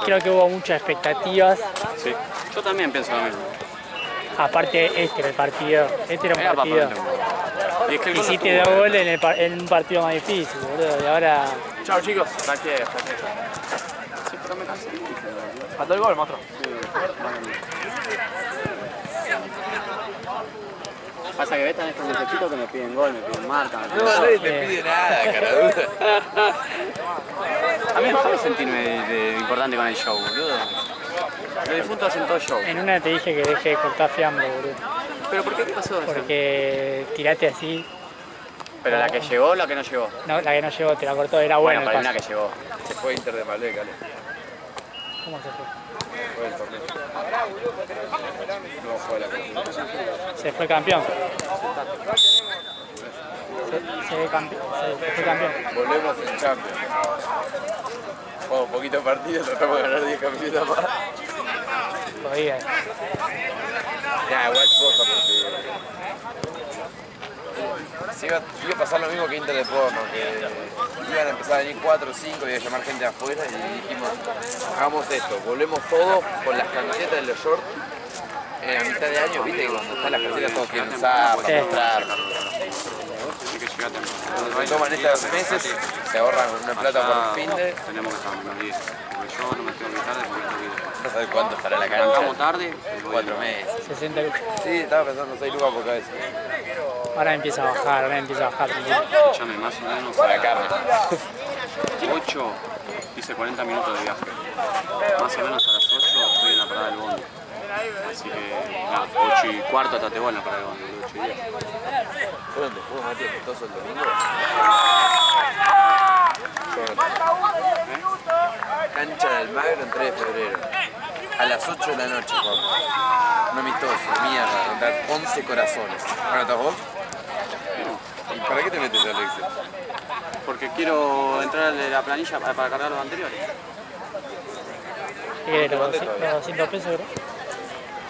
creo que hubo muchas expectativas. Sí, yo también pienso lo mismo. Aparte, este era el partido. Este era un Era para partido. ponerte un gol. Y es que el gol Hiciste lo 2 tuvo, goles en un partido más difícil, boludo. Y ahora. Chao, chicos. Hasta que. Sí, pero me cansé. Faltó el gol, monstruo. Pasa que ves tan estos muchachitos que me piden gol, me piden marca, me piden No, nadie te pide nada, caraduda. A mí me gusta sentirme importante con el show, boludo. Los difuntos hacen todo show. En una te dije que deje de cortar fiambre, boludo. ¿Pero por qué? ¿Qué pasó? Porque tiraste así. ¿Pero la que llegó o la que no llegó? No, la que no llegó, te la cortó, era buena. Bueno, para una que llegó. Se fue Inter de Malbec, Ale. ¿Cómo se fue? Fue el torneo. No fue la cosa. Se fue campeón. Se fue campeón. Volvemos en Champions. Jugamos poquito partido, tratamos de ganar 10 campeonatos más. Todavía. Ya, igual poca porque... Iba a pasar lo mismo que Inter de Porno, que iban a empezar a venir 4 o 5 y iba a llamar gente de afuera y dijimos, hagamos esto, volvemos todos con las camisetas de los shorts a mitad de año, viste que cuando están las camisetas todos quieren usar, Sí. para mostrar. Cuando se toman estos meses, se ahorran una plata por fin de... Tenemos que estar menos 10. Porque yo no me tengo que tarde porque tengo que ir. No sabes cuánto estará la Arrancamos cancha. tarde. 4 meses. 60 lucas. Sí, estaba pensando 6 lucas por cabeza. Ahora empieza a bajar, tranquilo. Escuchame, más o menos Para la carne. 8, hice 40 minutos de viaje. Más o menos a las 8 estoy en la parada del bondi. Así que, nada, 8 y cuarto hasta te voy en la parada del bondi, 8 y 10. ¿Fue donde jugó Matías Costoso el domingo? Cancha del Magro en 3 de febrero. A las 8 de la noche jugamos. Un amistoso, mierda, contra 11 corazones. ¿Bueno, estás vos? ¿Y para qué te metes, Alexis? Porque quiero entrar de la planilla para cargar los anteriores. ¿Qué querés, los 200 pesos, bro?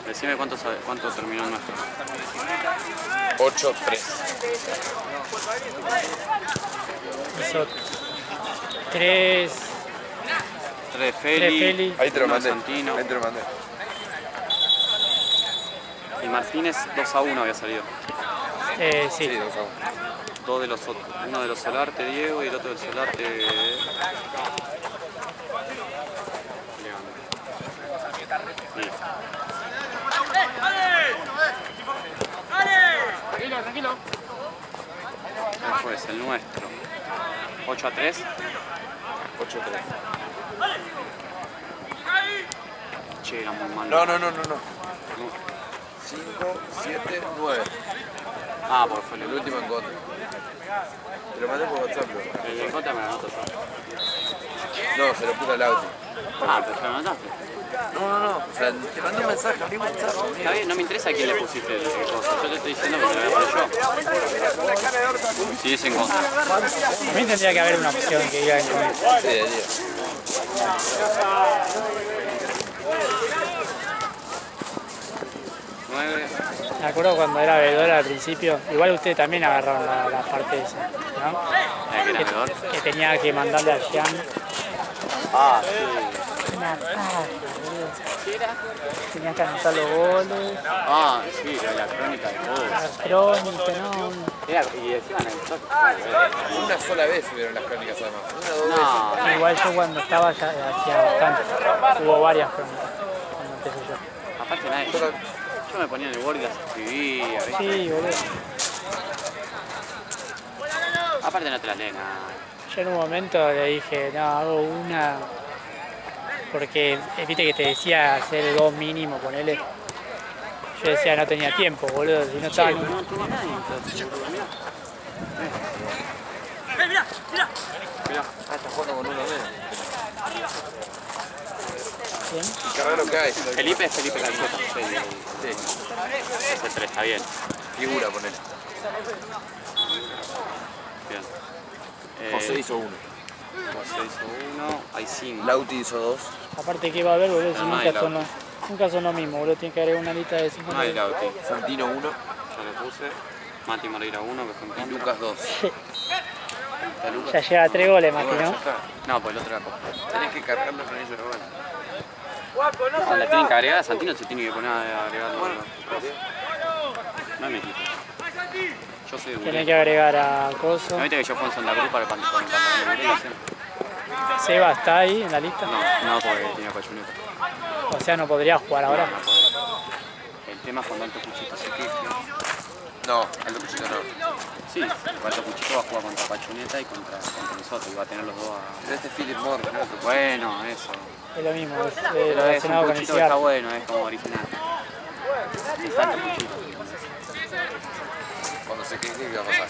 Decime cuánto terminó el nuestro. 8-3. Hizo 3 3 Feli, Ahí te lo uno mandé. Santino Ahí te lo mandé. y Martínez 2-1 había salido. sí. 2-1. Dos de los otros. Uno de los Solarte, Diego, y el otro del Solarte. Tranquilo. ¿Cuál fue ese? El nuestro. 8-3. 8-3. Che, era muy malo. No. 5, 7, 9. Ah, porque fue El el último en contra. Te lo mandé por WhatsApp, bro. El de contra me lo anoto yo. No, se lo puse al auto. Ah, pero ya lo anotaste. No. O sea, te mandé un mensaje, abrí WhatsApp. Está bien, no me interesa a quién le pusiste el coso. Yo te estoy diciendo que te lo voy a poner yo. Si es en contra. A mí tendría que haber una opción que diga en contra. Sí, de día. Me acuerdo cuando era veedor al principio, igual ustedes también agarraron la parte esa, ¿no? ¿Que era peor? Que tenía que mandarle a Jean Ah, sí. una paja, boludo. Tenías que anotar los goles, Ah, sí, la crónica de todo. las crónicas, ¿no? Y encima en el toque. Una sola vez subieron las crónicas además. Una o 2 veces. No, Igual yo cuando estaba ya hacía bastante, hubo varias crónicas cuando empecé yo. aparte nadie. Yo me ponía en el Word y las escribía. ¿viste? Sí, boludo. Aparte no te las leen nada. Yo en un momento le dije, no, hago una, porque viste que te decía hacer el gol mínimo, ponele. Yo decía, no tenía tiempo, boludo, si no estaba... No tuvo nadie. Mirá. Mirá. Ah, está jugando con uno menos. Bien. Qué raro que hay. Felipe es Felipe Calzota. Sí. Es el 3, está bien. Figura, poner. Bien. José hizo 1. José hizo 1, hay 5. Lauti hizo 2. Aparte que va a haber, boludo, si No hay nunca son lo mismo, boludo, tiene que haber una lista de 5. No hay Lauti. Santino 1. Yo le puse. Mati Moreira 1, que fue en Y contra. Lucas 2. Ya lleva 3 goles más que Bueno, no. ya está. No, pues el otro era Costa. Tenés que cargarlo con ellos de gol. No, la tienen que agregar, Santino se tiene que poner a agregar todo. No es mi equipo. Yo soy de Tiene Burela. que agregar a Coso. ¿No viste que yo juego en Santa Cruz con el pantalón de Burela siempre? Seba está ahí en la lista. No, porque tiene pachuneta. O sea, no podría jugar ahora. No puede. El tema es cuando Alto Cuchito se queje. No, Alto Cuchito no. Sí, Alto Cuchito va a jugar contra Pachuneta y contra nosotros y va a tener los dos a... Pero este es Philip Morris, ¿no? Bueno, eso. Es lo mismo, es Pero es un relacionado con el Cuchito que está cigarro. bueno, es como original. Es Alto Cuchito. Cuando se queje, ¿qué va a pasar?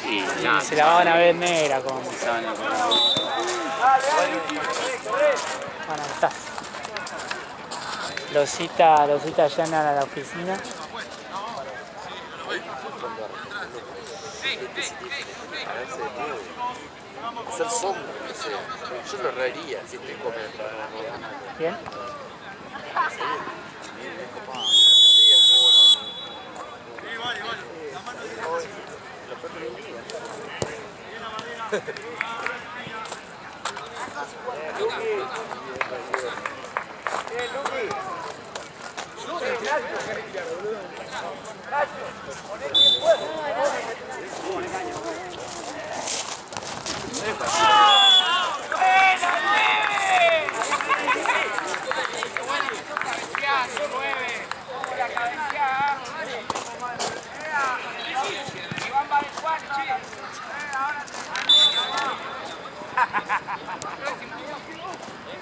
Y Y nada, se la van a ver negra con... saben lo que va a Bueno, ahí está. Losita allana a la oficina. Hacer sombra, no sé. Yo lo reiría si te comen. Bien.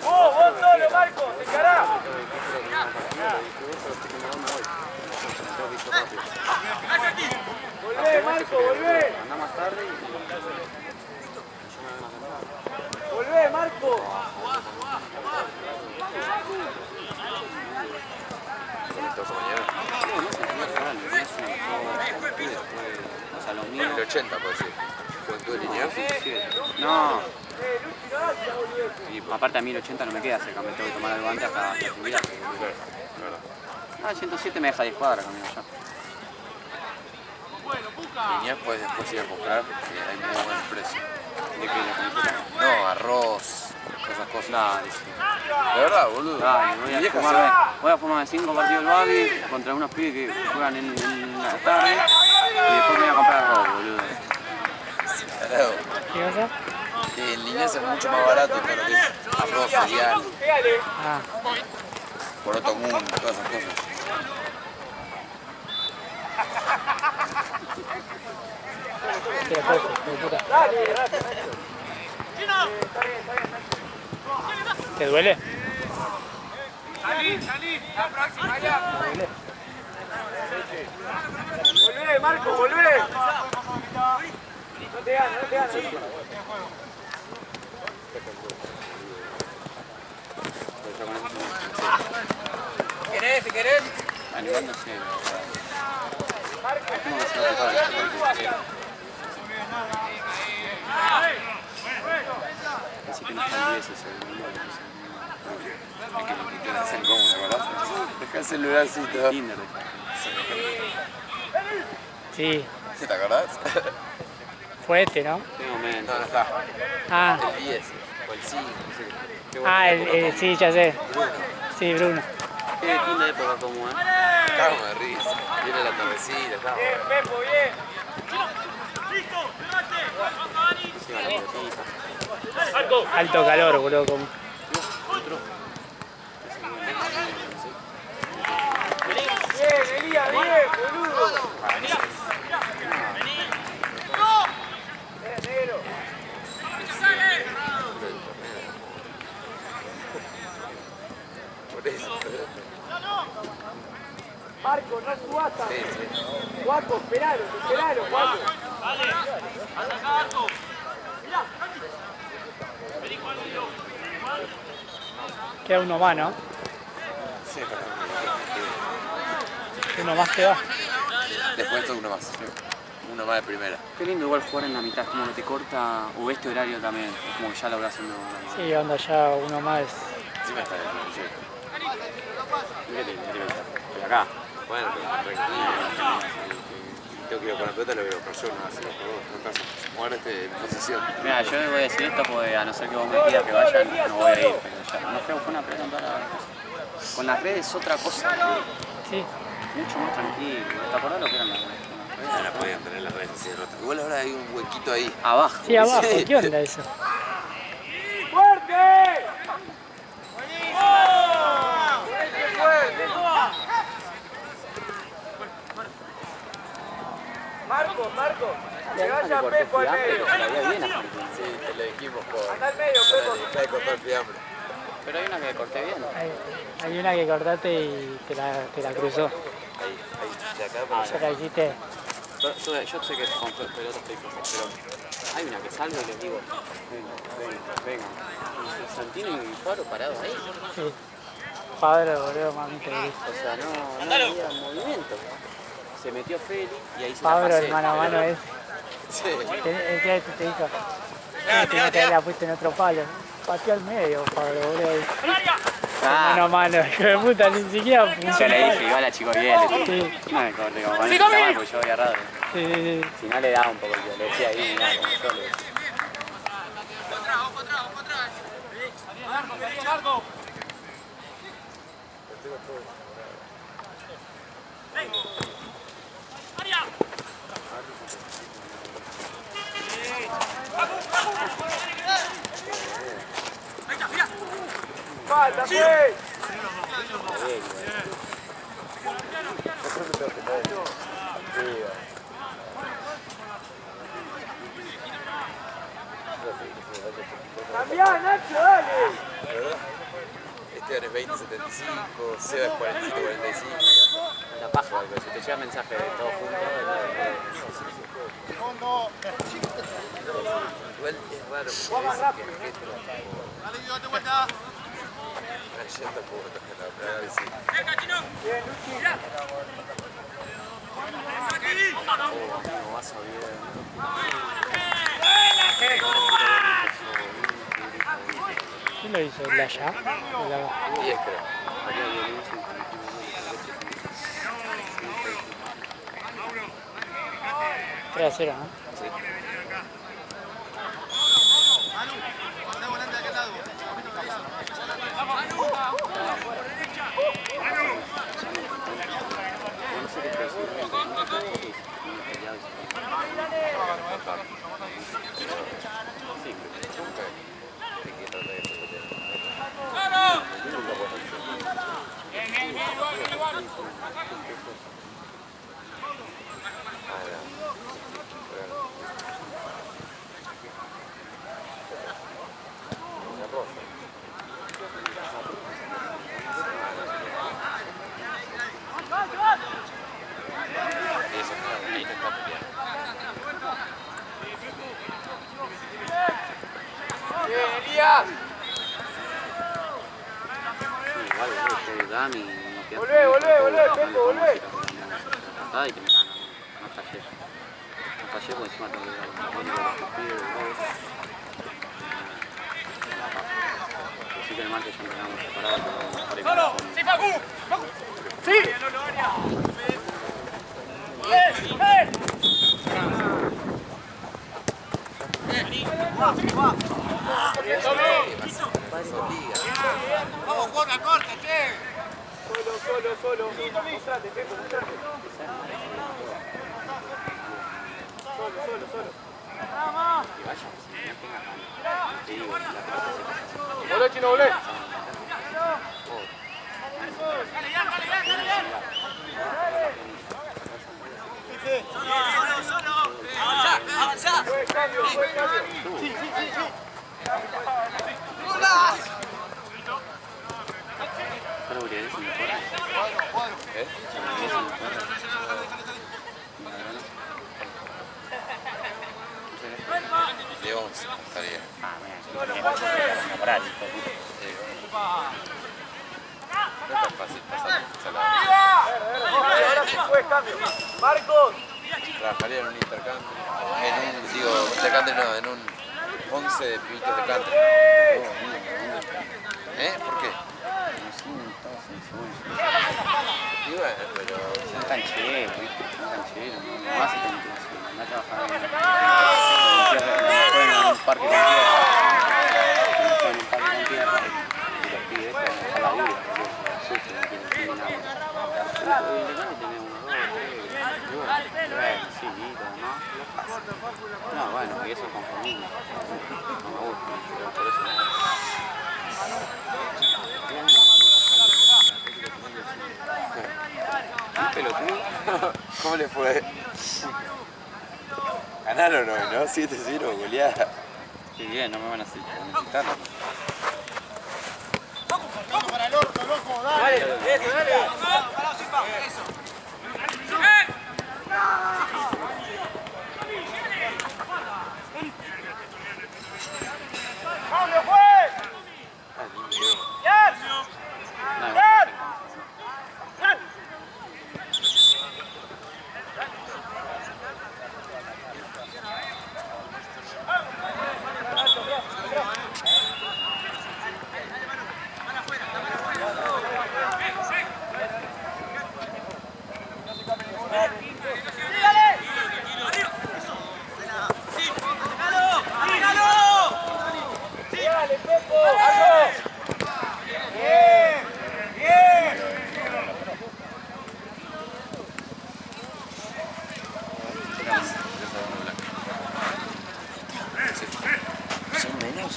Vos solo, Marco, se encará. Volvé, Marco, volvé. Anda más tarde y... Volvé, Marco. O sea, lo mío... El 80, por decir. ¿Juventud de línea? No. Aparte a mí el 80 no me queda cerca, me tengo que tomar el guante hasta su viaje. Ah, el 107 me deja 10 cuadras camino ya. Líneas puedes después ir a comprar porque hay muy buen precio. ¿De qué? ¿La camiseta? No, arroz, esas cosas. Dale, De verdad, boludo. dale, Mi vieja sabe. voy a fumar 5 partidos del Babi contra unos pibes que juegan en la tarde y después me voy a comprar arroz, boludo. Carajo. ¿Qué pasa? Que en líneas es mucho más barato todo lo que es arroz, cereal, Ah, poroto mundo, todas esas cosas. qué poco, hijo de puta. ¿Te duele? Salí, la próxima ya. Volvé, Marco, volvé. No te ganes, no te ganes. ¿Querés, si querés? Animal no sé. ¿Cómo que se va a tocar esto? Así que no está el 10 ese, Es que te quieren hacer cómodo, ¿verdad? Deja el celularcito. Tinder. Sí, ¿Sí te acordás? fue este, ¿no? Qué momento. No, no está. Ah, El 10 o el 5, no sé. sí, ya sé. Sí, Bruno. Qué linda época como es. Cago de risa. Viene la tardecita, está. Bien, Pepo, bien. Sí, la pelotita. Alto calor, boludo. Como... Bien, Elías, bien, boludo. Negro. Por eso. Marco, no subasta. Sí, sí. Guaco, esperalo, Guaco. Queda uno más, ¿no? Sí, Uno más que va. después esto uno más. Uno más de primera. Qué lindo igual jugar en la mitad, como que te corta, o este horario también, es como que ya lo habrás haciendo. Sí, onda ya uno más. Encima está bien, Mírate, por acá. bueno, pero tranquilo. Tengo que ir con la pelota, lo veo por yo, no hacerlo por vos. No pasa. Moverte en posición. Mira, yo voy a decir esto porque a no ser que vos me pidas que vaya, no voy a ir, pero ya. No fui a buscar una pelota en toda la... Con las redes es otra cosa. Sí. Mucho más tranquilo. ¿Te acordás lo que eran las redes? Ahora podían tener las redes así rotas. Igual ahora hay un huequito ahí. Abajo. Sí, abajo. Sí. ¿Qué onda eso? ¡Fuerte! Marco, que vaya Pepo al medio. Sí, te lo dijimos por... Anda al medio, Pepo. Deja de cortar fiambre. Pero hay una que corté bien. Hay una que cortaste y te la cruzó. Ahí, de acá para allá. Ya la hiciste. Yo sé que con pelotas estoy pero hay una que salgo y les digo, venga. Y Santino y Faro parados ahí. Sí. Padre, boludo, mami, te digo. O sea, no había movimiento. Se metió Feli y ahí se la Pablo, pasé. el mano a mano es. Sí. Te dijo. Tiene que haberla puesto en otro palo. Pateó al medio, Pablo, boludo. Mano a mano, hijo de puta, ni siquiera puso Yo el le palo. dije, igual a Chico Viele. Sí. No me corté como con ese chaval, porque yo había errado. Sí. Si no le daba un poco, yo le decía ahí, mirá, como yo le decía. Falta, pues. Cambiá, Nacho, dale. Esteban es 2075, Seba es 4745. La paja, porque si te llega mensaje de todos juntos, Igual es raro porque Vamos dicen rápido, que Argentina Cayendo por la plaga de sí. Bien, Luchi. no vas a ¿Quién lo hizo? ¿La ya? 10 creo. 3-0, ¿no? Bien, Elías. Volvé, Pepo, volvé. Y que me ganan, no fallé. No fallé porque encima tengo que ir al único de los pibes y todo. Así que el martes ya entrenamos separados, pero ¡Sí, Facu! ¡Sí! Vamos, corta, che. Solo. Mostrate, Pepo, mostrate. Solo. que vaya, si no tenga ganas. Te digo, la pelota se pasa. Volvé, Chino, volvé. Avanzá. Buen cambio. Sí. Pero Uriel es un mejor. ¿Eh? Uriel es un mejor. De 11 estaría. No es tan fácil pasar salada. Ahora sí fue cambio. Marcos. Trabajaría en un intercambio. En un 11 de pibitos de country. ¿Por qué? Y bueno, pero... Son cancheros, ¿viste? Son cancheros, no hacen tecnificación, no a trabajar en un parque con tierra. En un parque con tierra y los pibes a la vida, sufren. Independiente tenés 1, 2, 3, y bueno, sí, y todo demás. No, bueno, y eso es conformismo. No me gusta, pero por eso no me gusta. ¿Pelotudo? ¿Cómo le fue? Ganaron hoy, ¿no? 7-0, goleada. Qué bien, no me van a necesitar. Dale, eso, dale. ¡Cambio, juez! ¡Yes! ¿Son menos?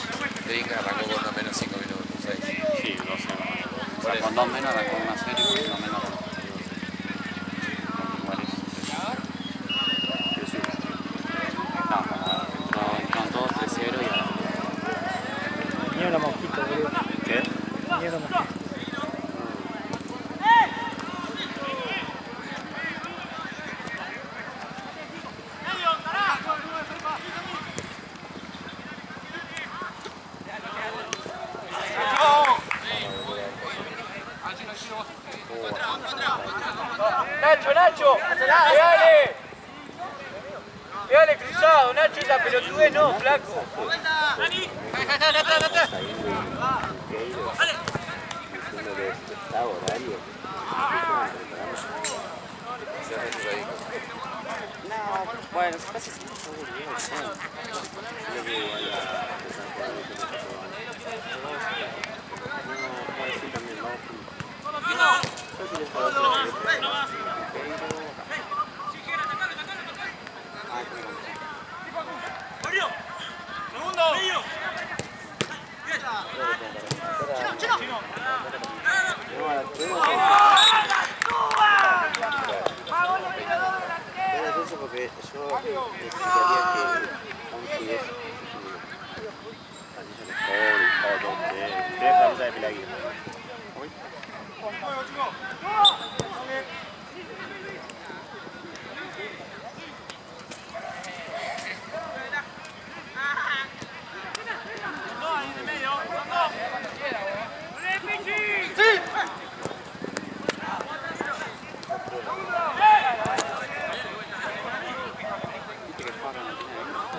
Te que arrancó con unos menos 5 minutos, 6. Sí, 12. O sea, con 2 menos arrancó una serie y con 1 menos arrancó. Igual es. No, entraron todos 3-0 y ahora. Vinieron los mosquitos, boludo. ¿Qué? Vinieron los mosquitos. Nacho, pegale. Pegale cruzado, Nacho, esa pelotudez no, flaco. Bueno, casi se pasó bien. Porque yo necesitaría que aunque es camisa de Pelagui.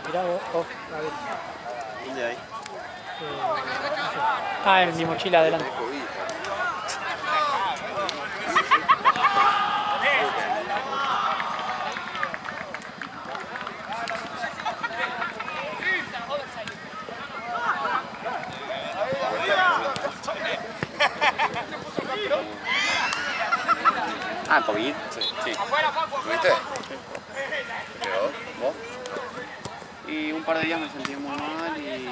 Tirado off, a ver. ¿Dónde hay? En mi mochila adelante. Ah, COVID. Sí. ¿Tuviste? ¿Pero vos? Y un par de días me sentí muy mal y...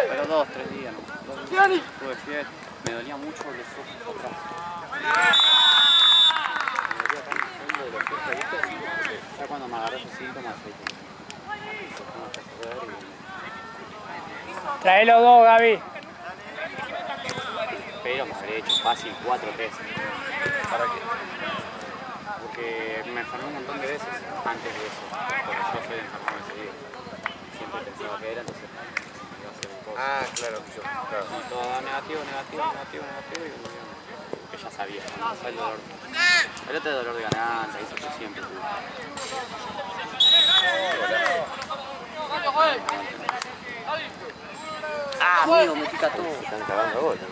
Pero 2, 3 días, ¿no? Tuve fiebre, me dolía mucho los ojos atrás. Me dolía tan el fondo de los ojos, ¿viste? Ya cuando me agarró esos síntomas, Trae los dos, Gaby. pero me habré hecho fácil 4 test. ¿Para qué? Porque me enfermé un montón de veces antes de eso, porque yo soy enfermo seguido. Siempre pensaba que era, entonces iba a ser un poco. Ah, claro, claro. Y todo negativo, y que ya sabía, ¿no? El dolor. El otro dolor de garganta, eso yo siempre tuve. Ah, amigo, me pica todo. Están cagando gol, ¿no?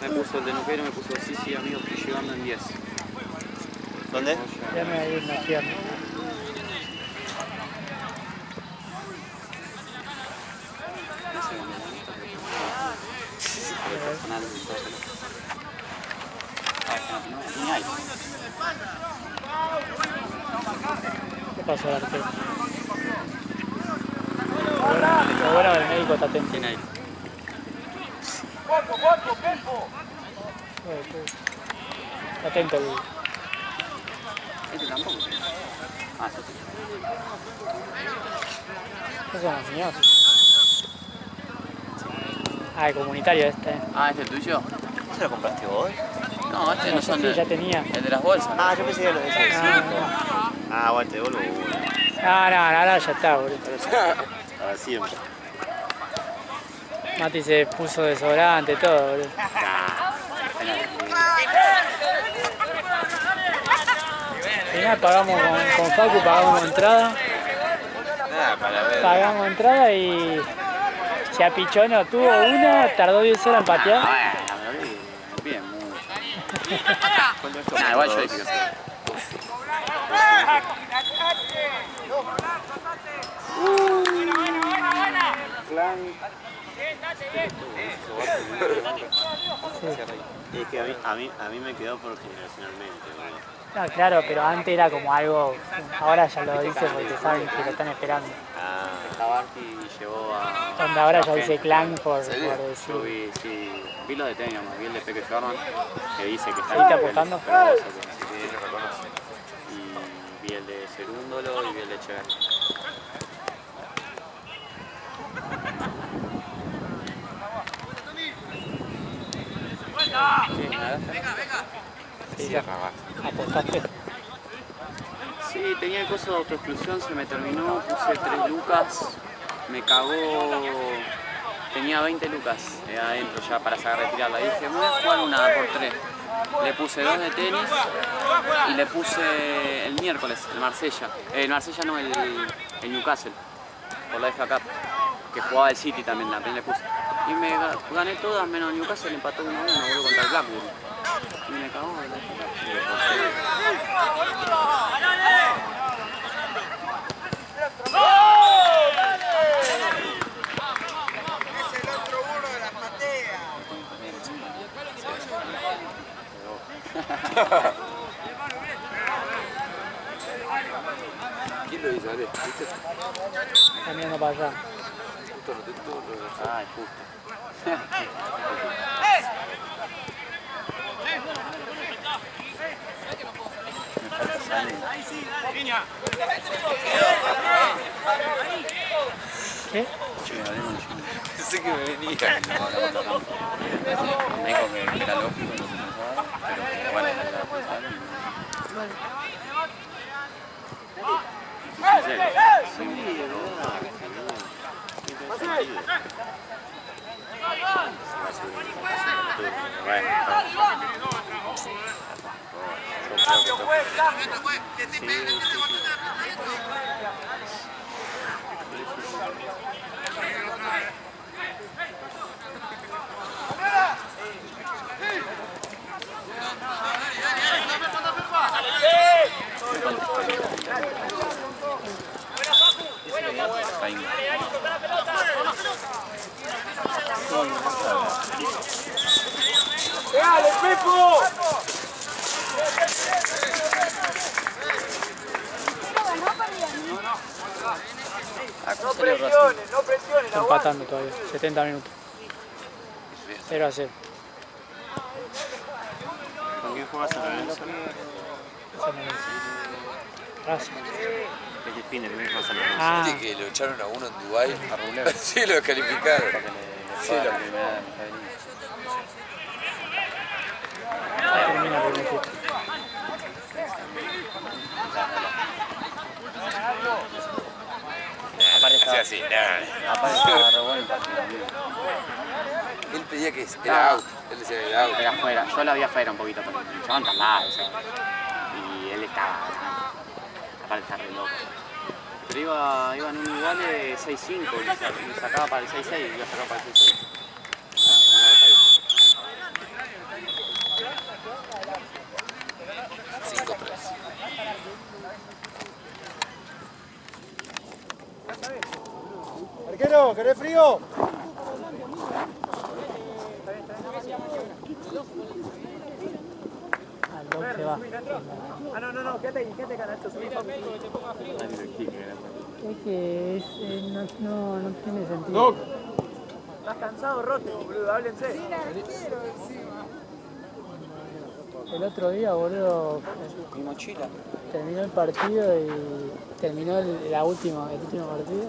Me puso el de Nuquero, me puso sí, amigo, estoy llegando en 10. ¿Dónde? Ya me dio una pierna. No sé dónde, ¿no? Personal, No tenía aire. ¿Qué pasó al arquero? Lo bueno que el médico está atento. Tiene aire. Está atento el... Este tampoco. Ah, sí. ¿Qué son los señores? Ah, el comunitario este. Ah, ¿este es tuyo? ¿Se lo compraste vos? No, este no son Sí, ya tenía. el de las bolsas. Ah, yo pensé que lo de ese. Ah, aguante, boludo. No, ya está, boludo. Para siempre. Mati se puso desodorante, todo, boludo. Al final pagamos con Facu, pagamos entrada. Nada, para ver. Pagamos entrada y Chapichono tuvo una, tardó 10 horas en patear. Bien, mucho. Nah, igual yo dije que sí. Es que a mí me quedó por generacionalmente, boludo. No, claro, pero antes era como algo, ahora ya lo dice porque saben que lo están esperando. Ah, Tabarki llevó a... Donde ahora ya a dice Gen. por decir. Yo vi, sí, vi lo de Tenium, vi el de Peque Sherman, que dice que está ¿Seguiste en apostando? pero vos, ok. Sí, lo reconoce. Y vi el de Cerúndolo y vi el de Echeverri. Sí, ya. Apostaste. Sí, tenía el coso de autoexclusión, se me terminó, puse 3 lucas, me cagó, tenía 20 lucas adentro ya para sacar retirarla. Dije, me voy a jugar una por 3. Le puse 2 de tenis y le puse el miércoles, el Marsella. El Marsella no, el Newcastle, por la FA Cup, que jugaba el City también, también le puse. Y me gané todas, menos Newcastle, empató 1-1, boludo, contra el Blackburn. Y me cagó de la FA ¿Quién lo dice, Ale? ¿Viste? Está mirando para allá. Ah, es justo. ¿Qué? Pensé que me venía. Me dijo que era lógico lo que pensaba, pero que bueno, era responsable. ¡Dale, Pepo! No presiones, no presiones, Está empatando todavía, 70 minutos. 0-0. ¿con quién juegas en la Alianza? Gracias. Es de Spinner, ¿con quién juegas en la Alianza? Ah, ¿Viste que lo echaron a uno en Dubái? A Rublev. Sí, lo descalificaron. Sí, lo... termina el primer tiempo. Hacía así, nada. Aparte estaba re bueno el partido. Él pedía que era out. Él decía que era out. Era afuera, yo la vi afuera un poquito, pero el chabón está mal, o sea. Y él estaba. Aparte está re loco. Pero iban un igual de 6-5 y sacaba para el 6-6, iba a sacar para el 6-6. Arquero, ¿querés frío? va. Ah, no, quédate Canacho. Es que no tiene sentido. Estás cansado, rote, boludo, háblense. El otro día, boludo, Mi mochila. terminó el partido y terminó el último partido.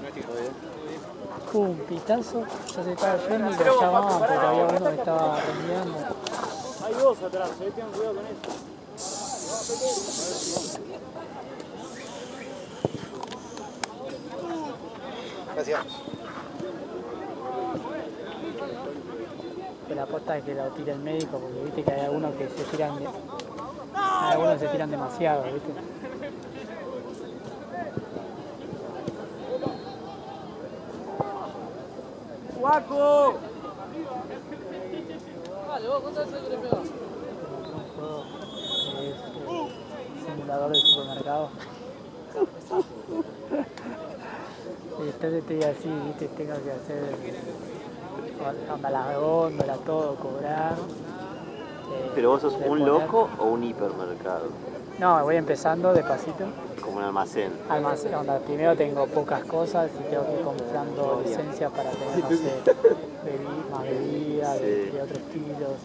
Un pitazo, ya se estaba yendo y lo llamaban porque había uno que estaba rendiendo. Hay dos atrás, tengan cuidado con eso. Gracias. Pero la aposta es que lo tire el médico porque viste que hay algunos que se tiran demasiado, viste. ¡Guaco! Es simulador de supermercado. Y entonces estoy así, viste, tengo que hacer onda las góndolas, todo, cobrar. ¿Pero vos sos un poner- loco o un hipermercado? No, voy empezando despacito. Como un almacén. Almacén, onda, primero tengo pocas cosas y tengo que ir comprando licencias para tener, no sé, más bebidas de otros estilos,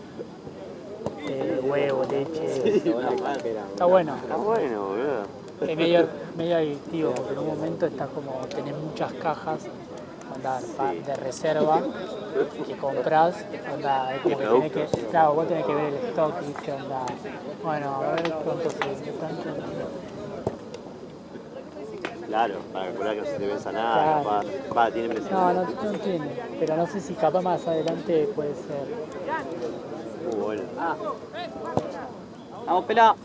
huevo, leche. Está bueno. Está bueno, boludo. Es medio adictivo porque en un momento está como tenés muchas cajas onda, de reserva que compras, onda, es como que tenés que, claro, vos tenés que ver el stock, ¿viste? Onda, bueno, a ver cuánto se tanto. Claro, para calcular que no se te venza nada, Claro. capaz. Va, tiene presión. No tiene, pero no sé si capaz más adelante puede ser. Muy bueno. Vamos, pelá.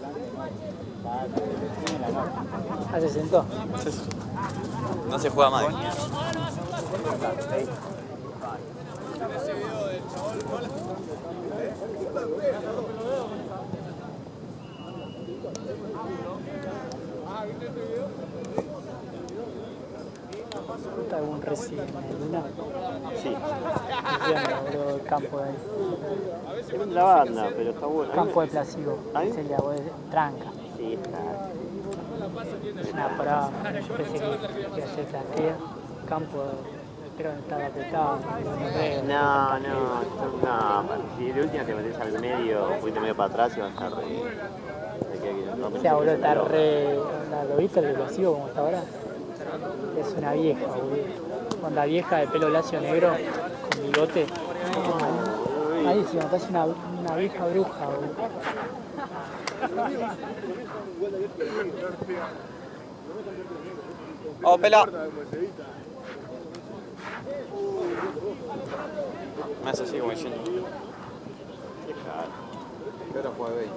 Ah, se sentó. No se juega más. ¿Está algún Resident Evil? Sí. Boludo, el campo de ahí. Es la banda, pero está bueno. Campo de Placebo. ¿Ahí? Sería tranca. Sí, está. Una parada, yo pensé que iba a ser platea. Campo, pero estaba apretado. No. Si de última te metes al medio, un poquito medio para atrás y vas a estar O sea, boludo, está re. ¿Lo viste el de Placebo como está ahora? Es una vieja, boludo. Onda vieja de pelo lacio negro, con bigote. Ahí sí, me parece una vieja bruja, boludo. Vamos, pelá. Me hace así como diciendo. ¿Qué hora juega 20?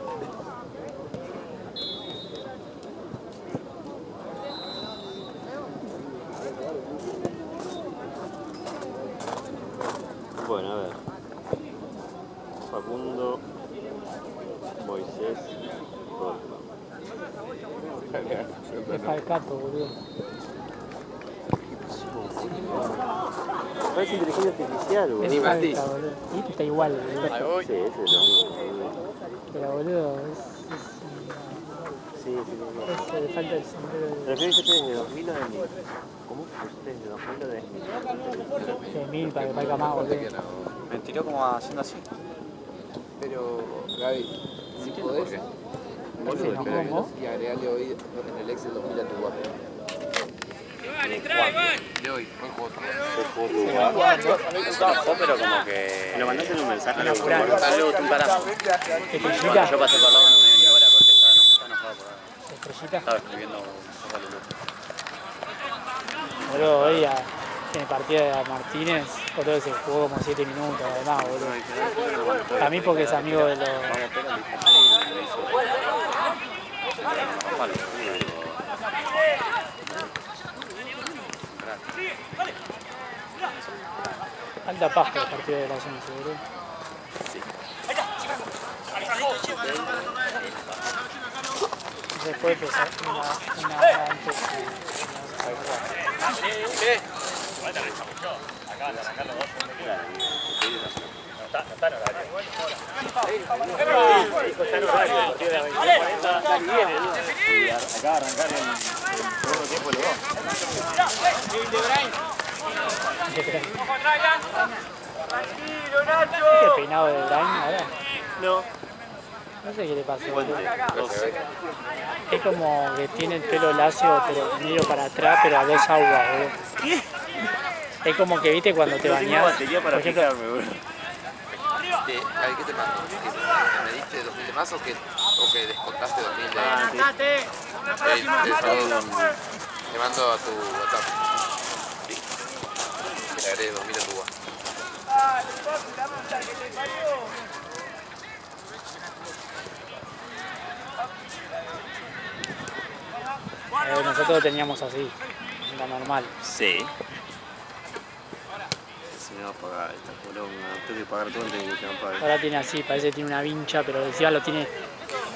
Bueno, a ver. Facundo, Moisés, Rodman. Es Falcato, boludo. Parece inteligencia artificial, Es boludo. Falca, boludo. Y está igual, boludo. Sí, ese es lo mismo, boludo. Pero, boludo, Sí, le falta el sombrero ¿Prefieres que desde 2000 o de 1000? ¿Cómo? ¿Desde 2000 o de 1000? de 1000 para que valga más, boludo. Me tiró como haciendo así. Pero, Gaby, si podés, Se enojó, ¿no? y agregarle hoy en el Excel 2000 a tu guapo. De hoy, Pero como que. Lo mandaste en un mensaje. Saludos, un carajo. Estrellita, Yo pasé por la mano, me dio ni bola porque estaba enojado por algo. estrellita. Estaba escribiendo un saludo. Boludo, hoy en el partido de Martínez, boludo, se jugó como 7 minutos, además, boludo. Para mí porque es amigo de los... Alta paja el partido de la 11, boludo. Después empezar una hora antes Acá arrancar el segundo tiempo los dos. Tranquilo, Nacho. ¿Viste el peinado de Brian ahora? No. No sé qué le pasó. Puente. Es como que tiene el pelo lacio, pero medio para atrás, pero a dos aguas, boludo. ¿Qué? Es como que, viste, cuando te No tengo bañás, batería para por ejemplo, fijarme, boludo. A ver, ¿qué te pasó? ¿Me diste 2000 de más o que descontaste 2000 de Ah, te mando a tu WhatsApp. Sí. Que le agregues 2000 a tu WhatsApp. nosotros teníamos así, la normal. Sí. Si me va a pagar esta poronga, tengo que pagar todo antes de que se me pague. Ahora tiene así, parece que tiene una vincha, pero encima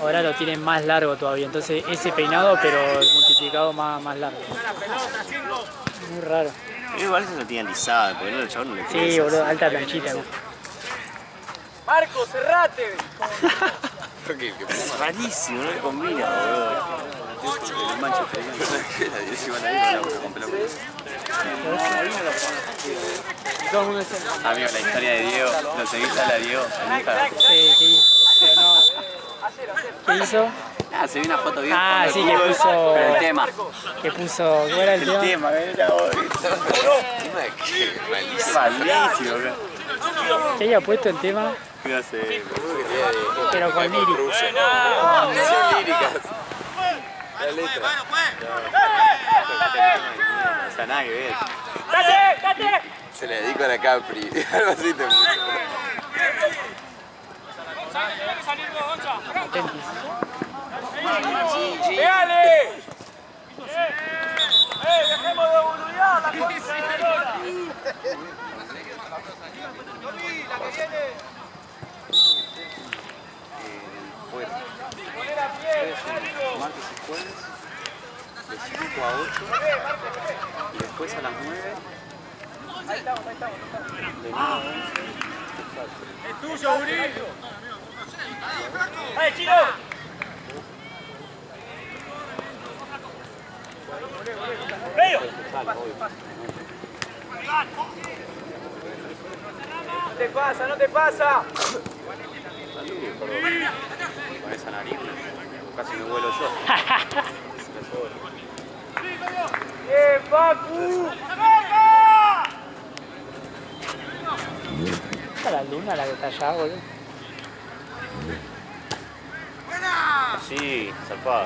ahora lo tiene más largo todavía. Entonces ese peinado, pero multiplicado más largo. Muy raro. Pero igual eso lo tiene alisado, porque no el chabón no le Sí, crece boludo, así. alta planchita, ¿no? Marco, cerrate. Rarísimo, no le combina, boludo. El mancho que Amigo, la historia de Diego, ¿lo seguís a la Diego en Instagram? Sí, pero no. ¿Qué hizo? Ah, se vio una foto bien. Ah, sí, que Pero puso. el tema. ¿Cuál era el tema? era malísimo, boludo. ¿Qué había puesto el tema? No sé, Pero con lírica. Canción lírica. La letra. o sea, nada que ver. ¡Cate! Se le dedico a la Capri. Algo así te puso. ¡Pégale! ¡Dejemos de boludear la concha de la lora! ¡La que viene! Fuera. ¡Poner a pie! Martes y jueves, de 5 a 8, y después a las 9, Ahí estamos. de 9 a 11. ¡Es tuyo, Uri! ¡Ay, Chino! ¡Medio! No te pasa. Con esa nariz, casi me vuelo yo. Pacu! Está la luna la que está allá, boludo. Sí, zarpado.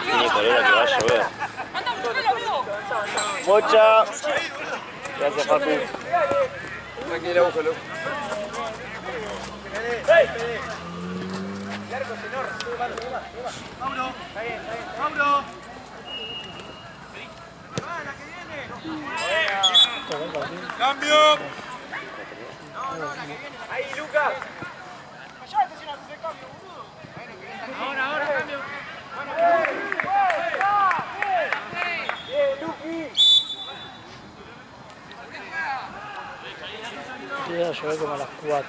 Tiene color que va a llover. ¡Mocha! Gracias, Pacu. Tranquila, búscalo. ¡Mauro! ¡Cambio! Ahí, Lucas. Ahora, cambio. Bien, Luqui. Iba a llover como a las 4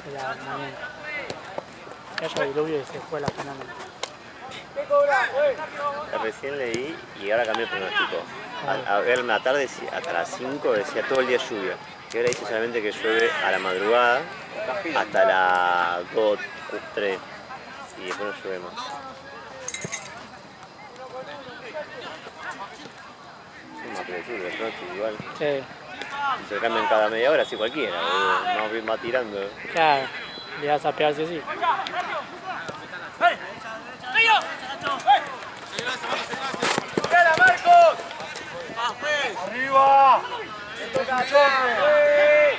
de la mañana. Que haya diluvio y se fue la semana. ¿Qué cobra? Recién leí y ahora cambió el pronóstico. A ver, en la tarde, hasta las 5 decía todo el día lluvia. Y ahora dice solamente que llueve a la madrugada hasta las 2, 3 y después no llueve más. Es una criatura, el pronóstico igual. Sí, Si se cambian cada media hora, así cualquiera, boludo. Más bien va tirando. claro. Le vas a pegar sí o sí. ¡Gana, Marcos! ¡Arriba! ¡Esto es cachote!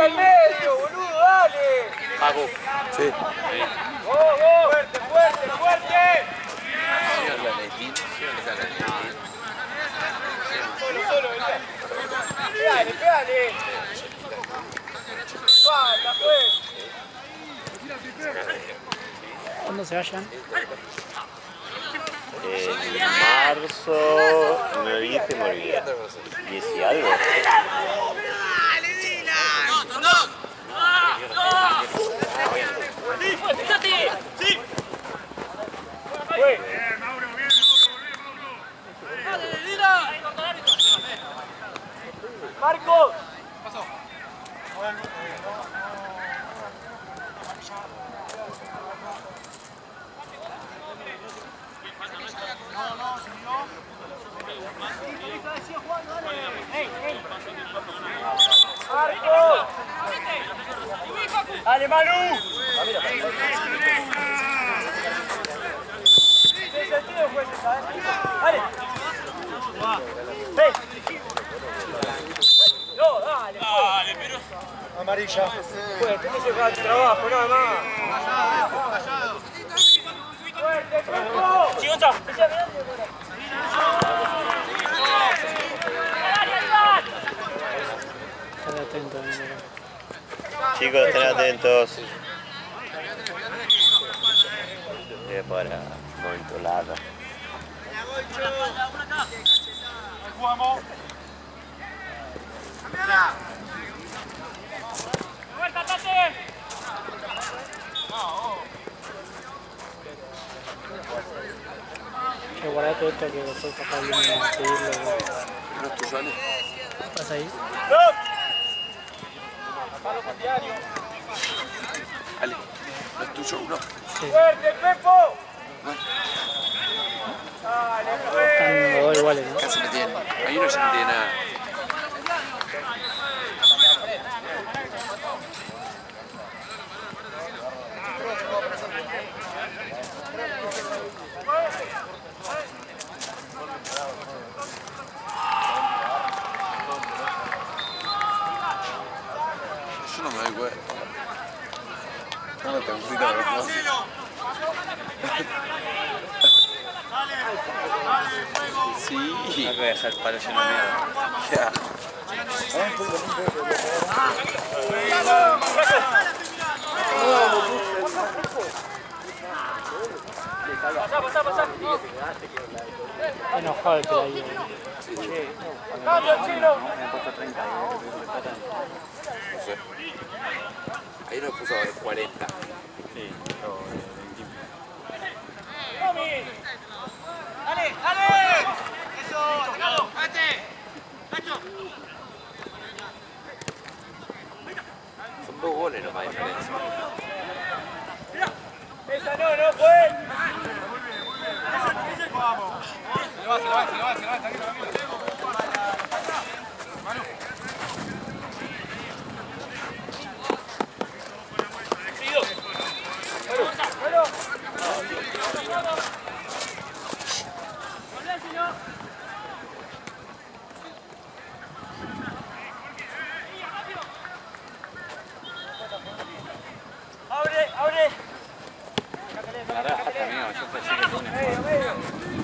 al medio, boludo, dale. Paco. Sí. Fuerte, fuerte, fuerte. Es la Letín. Es la Letín. Pégale, pégale. Falta, pues. ¿Cuándo se vayan? En marzo, no me dijiste, me olvidé. 10 y algo. Marcos. Marcos. Dale, Manu. ¿Qué sentido fue ese, sabes? Dale. ¡Ven! No, dale. Dale, pero... Amarilla. Pues, tenés que hacer el trabajo, nada más. ¡Fuerte, Franco! ¡Chigonza! Estar atento. Chicos, estén atentos. Para momento lado. Jugamos. Que guardar todo esto que después capaz viene a seguirlo. ¿No es tuyo, Ale? ¿Pasa ahí? Ale, ¿no es tuyo uno? Sí. ¡Fuerte, Pepo! Bueno, Dale, Están los dos iguales, ¿no? casi no tiene. Hay uno ya no tiene nada. Yo no me doy cuenta. No te pusiste a propósito. Sí. No hay que dejar el palo lleno de mierda. Ya. pasá. Está enojado el peladillo. ¡Cambio, chino! Me han puesto 30 y No sé. Ahí nos puso 40. Sí, todo ¡Dale! ¡Eso! ¡Sacalo! Son 2 goles nomás de diferencia. ¡Esa no fue! ¡Abre! La verdad, hasta amigo, yo pensé que el lunes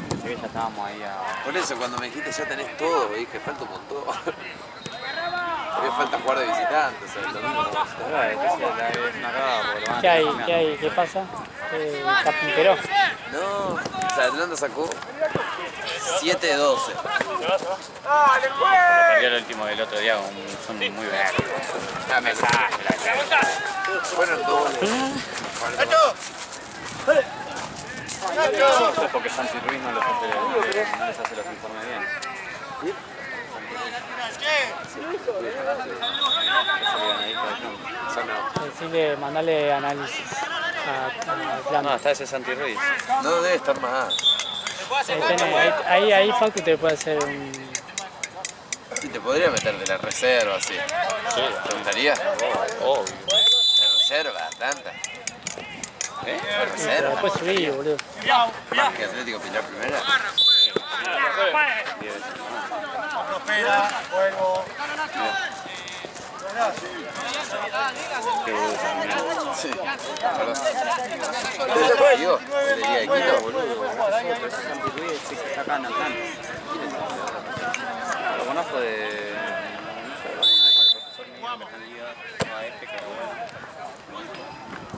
pensé que ya estábamos ahí a... Por eso cuando me dijiste ya tenés todo, dije falta un montón. Todavía falta jugar de visitante, o sea, el domingo no vamos a Pero es que si la vez me acaba porque van a ¿Qué hay? cambiar. ¿Qué hay? ¿Qué pasa? ¿Carpintero? No, o sea, Atlanta sacó 7-12. ¡Dale, pues! Perdió el último del otro día, son muy buenos. Ah, me fueron 2 goles. Eso es porque Santi Ruiz no les hace los informes bien. Decirle, mandale análisis a plan. No, está ese Santi Ruiz. No debe estar más. Ahí Facu te puede hacer un... Sí, te podría meter de la reserva, así. Sí. ¿Te gustaría? Obvio. De reserva, Atlanta. ¿Eh? De Pero reserva. después subí, boludo. Más que Atlético Pilar primera. Espera, vuelvo. Sí, perdón. ¿Usted ya perdió el día de Quito? Pero ese Santi Ruiz que está acá en Atlanta. Lo conozco de... no sé, alguna vez con el profesor mío que está en Liga a este que era bueno.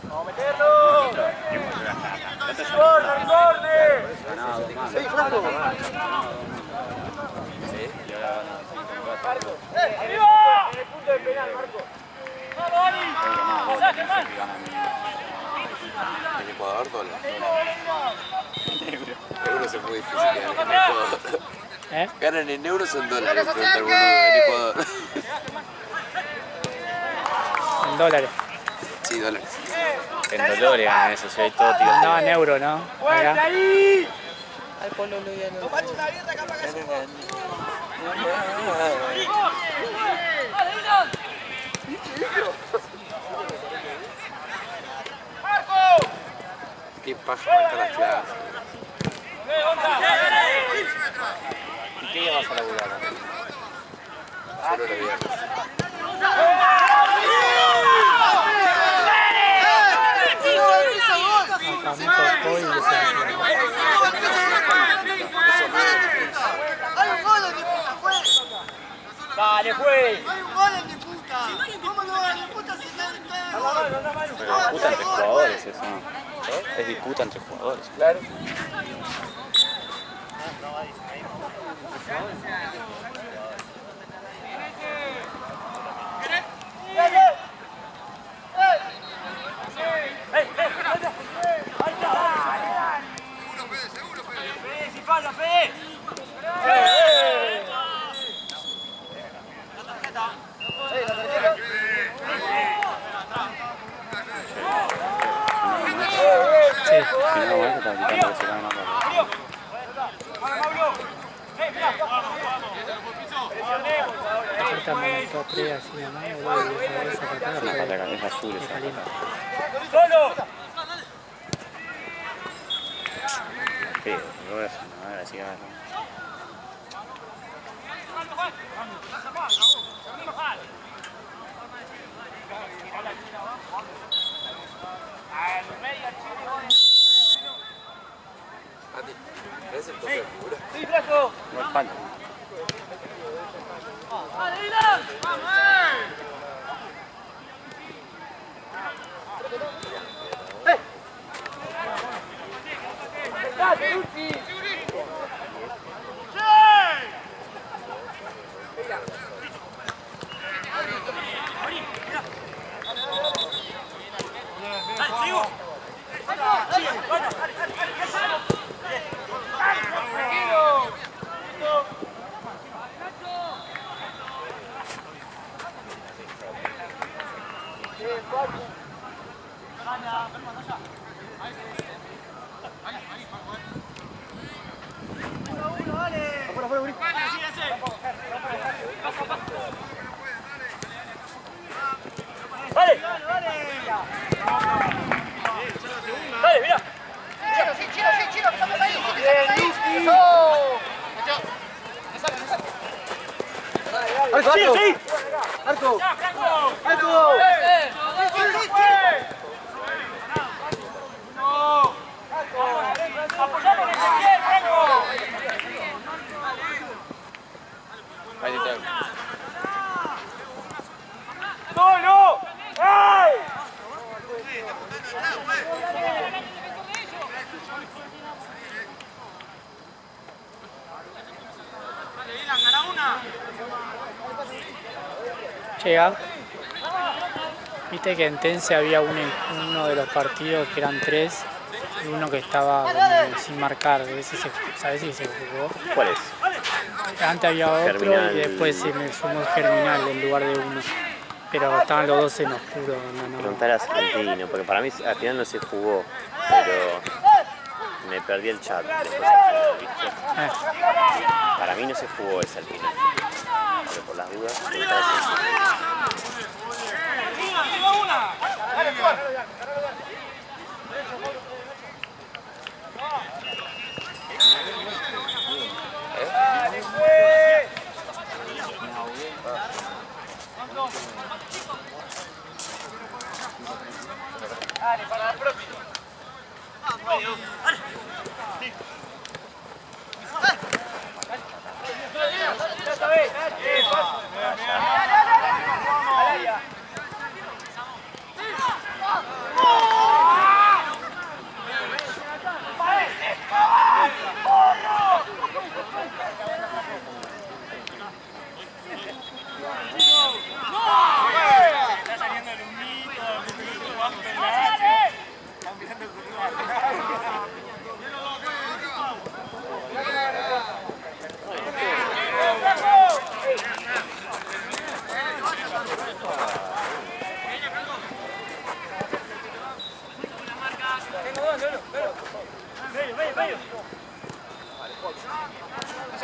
¡Vamos a meterlo! ¡Corta, Ricordi! Ganaba 2 más. Sí, flaco. Sí, y ahora gana 5 ¡Arriba! En el punto de penal, Marco. ¡Vamos, Dani! ¿En Ecuador dólar? Euros es muy difícil ganar en Ecuador. Ganan en euros o en dólares, pregunta el boludo, en Ecuador. En dólares. Sí, dólares. En dolores ganan eso, si hay todo tío. No, en euro, ¿no? ¡Fuerte Acá. ahí! Al polo lo ya no. Qué paja marcar las clases. ¿Y qué día vas a laburar? Solo los viernes. Tocó y desayunó. ¡Hay un gol de puta, juez! ¡Dale, juez! ¡Hay un gol de puta! ¿Cómo no gol de puta si está en Pero disputa entre jugadores eso, ¿no? Es disputa entre jugadores. Claro. ¡Si falla, Fede! Sí. Si no, bueno, está quitando que se gana más rápido. Ahorita me montó 3 así nomás, boludo, y esa patada Una fue patera, es azul esa. caliente. ¡Solo! Sí, no es una madre, así que agarra. Mati, ¿ves el toque de figura? ¡Sí, flaco! No es falta. ¡Dale! ¡Dale, mira! Chino, estamos ahí. ¡Sí, sí! ¡Arco! ¡Arco! ¡Apoyamos que se quiere, Franco! Ahí está. ¡Solo! ¡Ay! Llega. Viste que en Tense había uno de los partidos que eran 3 y uno que estaba sin marcar. ¿Sabes si se jugó? ¿Cuál es? Antes había otro Germinal. y después se me sumó Germinal en lugar de uno. Pero estaban los dos en oscuro. No. Preguntar a Salentino, porque para mí al final no se jugó, pero me perdí el chat después al final, ¿viste? Para mí no se jugó ese al final, pero por las dudas, preguntar a Salentino.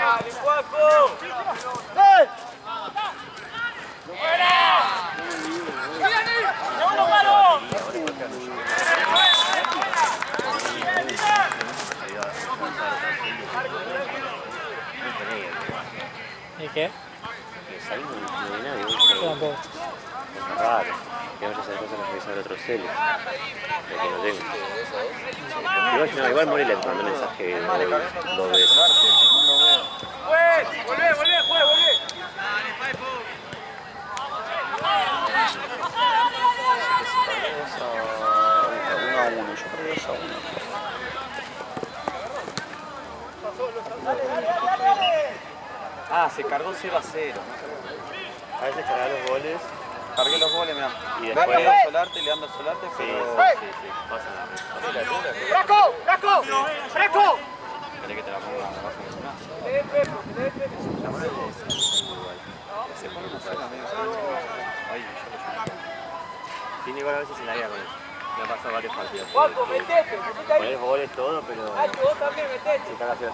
¡Dale, Juaco! ¿Y qué? Tampoco. Raro. Tengo que hacer cosas que revisar otro celu. Lo que no tengo. Igual Mori le mandó un mensaje 2 veces. ¡Volvé, juez! Ah, se cargó 0-0. A veces cargar los goles. Cargué los goles, mirá. Y después... Le ando al Solarte, Sí, pero... pasa nada. ¡Braco! ¿Querés que te la ponga abajo del gimnasio? Se pone una sola medio cancha. Ahí, yo lo llamo. Sí, igual a veces se la haría con él. Me ha pasado varios partidos. Juaco, metete, Poner goles todo, pero... vos también metete. Se caga 0-0.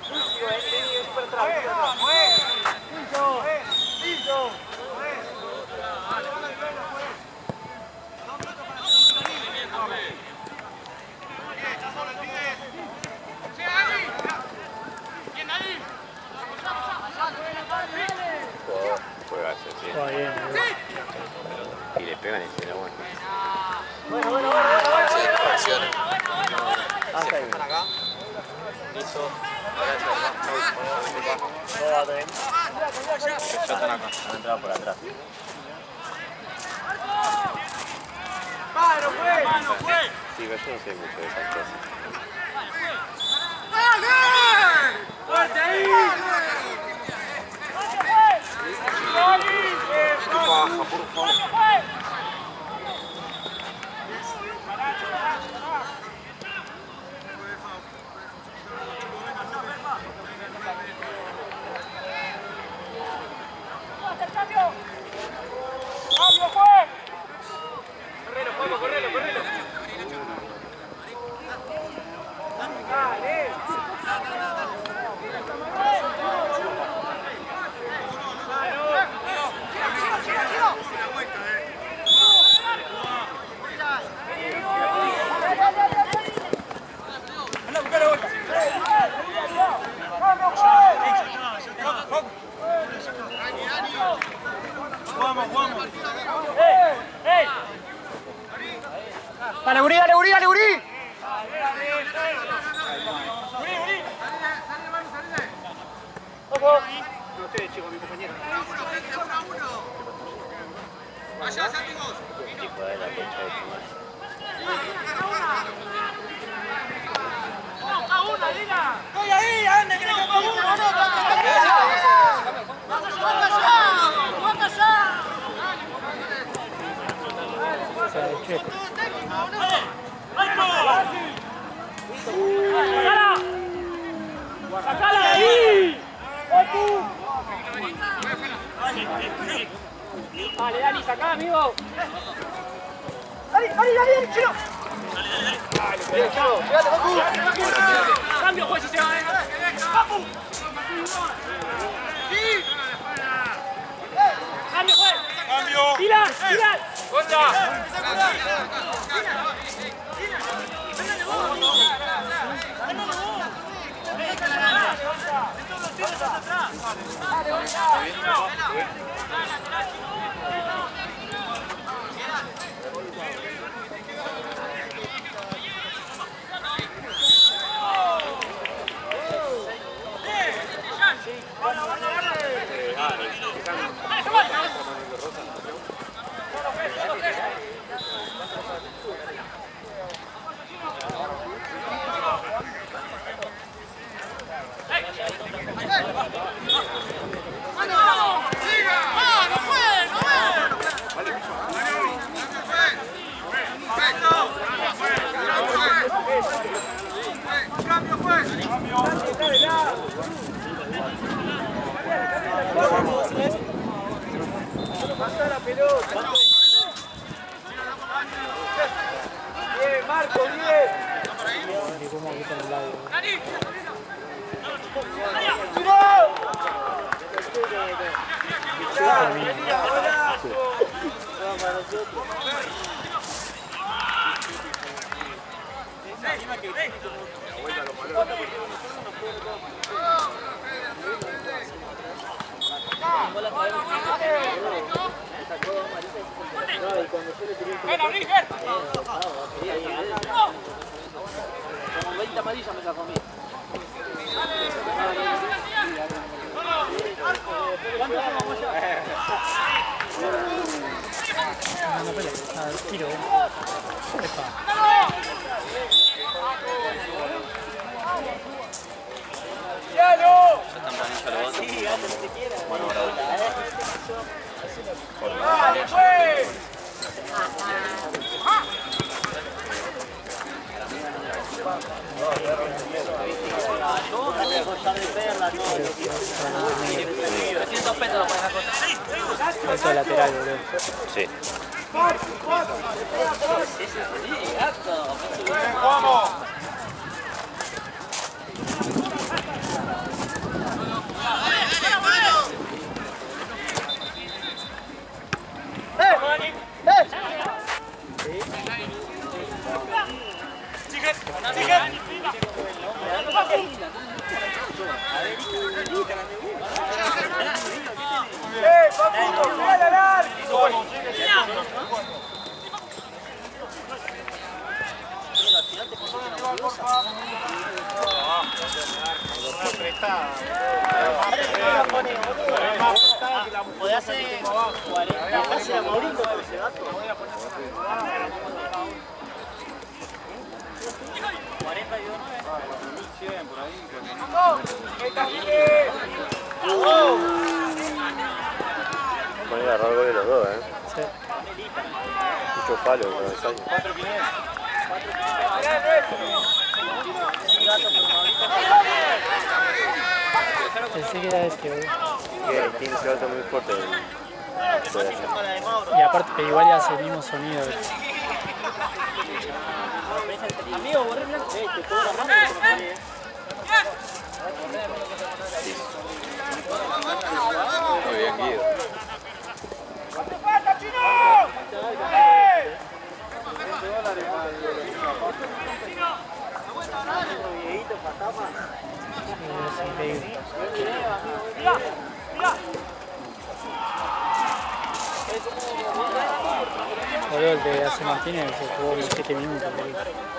Súper atrás. ¡Listo! Juega eso, sí. Está bien. Y le pegan y se la bueno. Ah, está bien. acá. Listo. Ya están acá. Han entrado por atrás. Sí, pero yo no sé mucho de esas cosas. ¡Fuerte ahí! Baja, por favor. ¡Correlo! ¡Dale! ¡Dale, Gurí! Ustedes, chicos, mi compañero. Tipo de la concha de tu madre. ¡Estoy ahí! ¡Anda, que le toca uno! ¡Vamos allá! ¡Sacala de ahí! Dale, Dani, sacá, amigo. ¡Dale, Chino! Cambio, juez, si se va, Cambio, juez. Cambio. Pilar. Pasa la pelota. Bien, Marco, bien. ¿Cómo quitan el labio? termina. ¡Ven, Abriger! Como 20 amarillas me sacó a mí. ¿Cuántos somos ya? No pelea, al tiro. Epa. Ya tempranillo lo otro. Bueno, ahora ¡Dale, pues! Eso es lateral, boludo. Sí. ¡Vamos! Podés hacer 40 casi a Mauricio con ese gato. 41. Por ahí. Van a agarrar gol de los dos, Sí. Muchos palos, cabezaños. 4-5. Pensé que era este, boludo. Que tiene ese gato muy fuerte. Puede hacer. Y aparte, pero igual hace el mismo sonido. Amigo, borré blanco. Te pongo la mano que te lo ponía. Muy bien, Guido. Es increíble. Boludo, el de hace Martínez se jugó unos 7 minutos. Boludo.